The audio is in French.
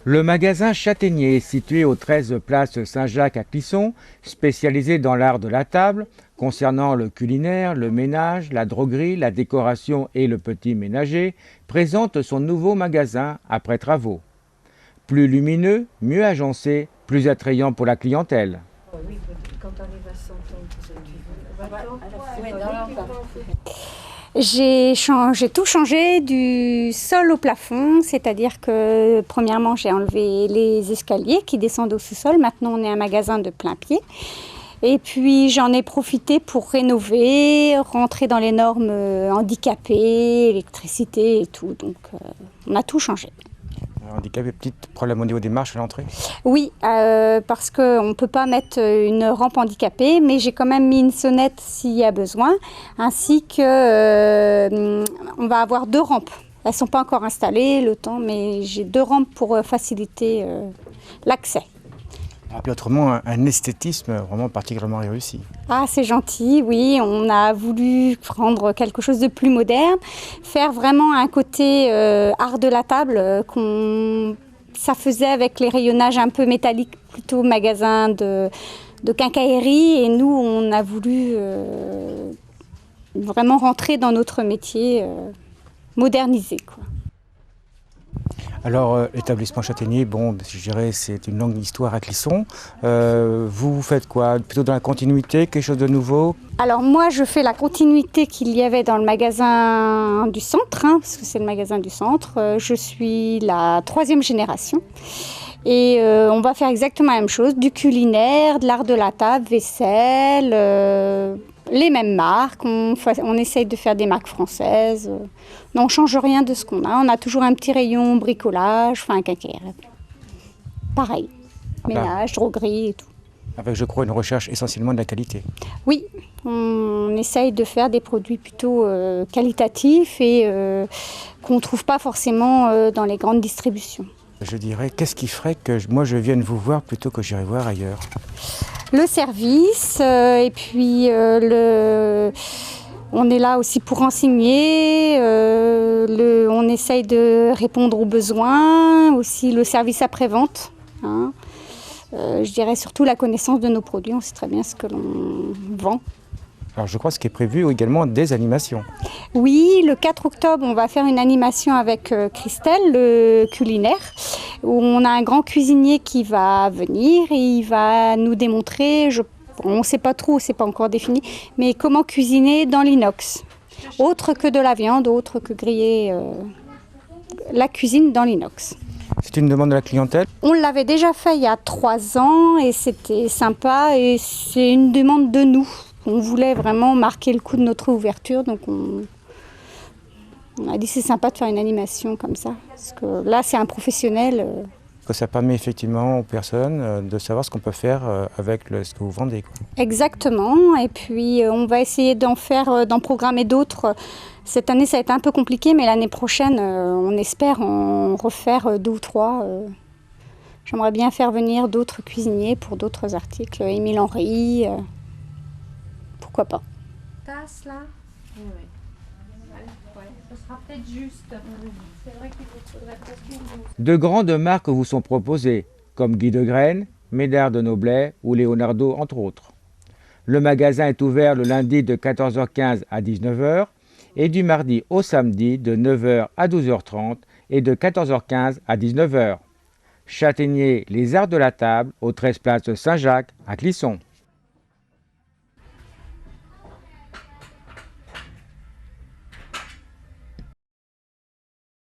Le magasin Châtaignier, situé au 13 place Saint-Jacques à Clisson, spécialisé dans l'art de la table, concernant le culinaire, le ménage, la droguerie, la décoration et le petit ménager, présente son nouveau magasin après travaux. Plus lumineux, mieux agencé, plus attrayant pour la clientèle. Oui, quand on arrive à 100 ans, tu veux. J'ai tout changé du sol au plafond, c'est-à-dire que premièrement j'ai enlevé les escaliers qui descendent au sous-sol, maintenant on est un magasin de plein pied. Et puis j'en ai profité pour rénover, rentrer dans les normes handicapées, électricité et tout, donc on a tout changé. Handicapé, petit problème au niveau des marches à l'entrée? Oui, parce qu'on ne peut pas mettre une rampe handicapée, mais j'ai quand même mis une sonnette s'il y a besoin, ainsi que on va avoir 2 rampes. Elles ne sont pas encore installées, le temps, mais j'ai 2 rampes pour faciliter l'accès. Et puis autrement, un esthétisme vraiment particulièrement réussi. Ah, c'est gentil, oui, on a voulu prendre quelque chose de plus moderne, faire vraiment un côté art de la table ça faisait avec les rayonnages un peu métalliques, plutôt magasin de quincaillerie, et nous on a voulu vraiment rentrer dans notre métier, modernisé, quoi. Alors, l'établissement Châtaignier, bon, je dirais, c'est une longue histoire à Clisson. Vous faites quoi? Plutôt dans la continuité, quelque chose de nouveau? Alors moi, je fais la continuité qu'il y avait dans le magasin du centre, parce que c'est le magasin du centre. Je suis la 3e génération. Et on va faire exactement la même chose, du culinaire, de l'art de la table, vaisselle, les mêmes marques. On essaye de faire des marques françaises. Non, on ne change rien de ce qu'on a. On a toujours un petit rayon bricolage, enfin quincaillerie. Pareil, ménage, droguerie et tout. Avec, je crois, une recherche essentiellement de la qualité. Oui, on essaye de faire des produits plutôt qualitatifs et qu'on ne trouve pas forcément dans les grandes distributions. Je dirais, qu'est-ce qui ferait que moi je vienne vous voir plutôt que j'irai voir ailleurs? Le service, et puis on est là aussi pour enseigner, on essaye de répondre aux besoins, aussi le service après-vente. Je dirais surtout la connaissance de nos produits, on sait très bien ce que l'on vend. Alors je crois ce qui est prévu également des animations. Oui, le 4 octobre, on va faire une animation avec Christelle, le culinaire, où on a un grand cuisinier qui va venir et il va nous démontrer, on ne sait pas trop, c'est pas encore défini, mais comment cuisiner dans l'inox. Autre que de la viande, autre que griller la cuisine dans l'inox. C'est une demande de la clientèle? On l'avait déjà fait il y a 3 ans et c'était sympa et c'est une demande de nous. On voulait vraiment marquer le coup de notre ouverture, donc on a dit c'est sympa de faire une animation comme ça. Parce que là, c'est un professionnel. Que ça permet effectivement aux personnes de savoir ce qu'on peut faire avec ce que vous vendez, quoi. Exactement, et puis on va essayer d'en programmer d'autres. Cette année, ça a été un peu compliqué, mais l'année prochaine, on espère en refaire 2 ou 3. J'aimerais bien faire venir d'autres cuisiniers pour d'autres articles. Émile Henry, pourquoi pas. Tasse là? Oui. Ouais, ce sera peut-être juste. C'est vrai qu'il faudrait presque une douce. De grandes marques vous sont proposées, comme Guy de Graine, Médard de Noblet ou Leonardo, entre autres. Le magasin est ouvert le lundi de 14h15 à 19h et du mardi au samedi de 9h à 12h30 et de 14h15 à 19h. Châtaignier, les arts de la table, au 13 place Saint-Jacques à Clisson.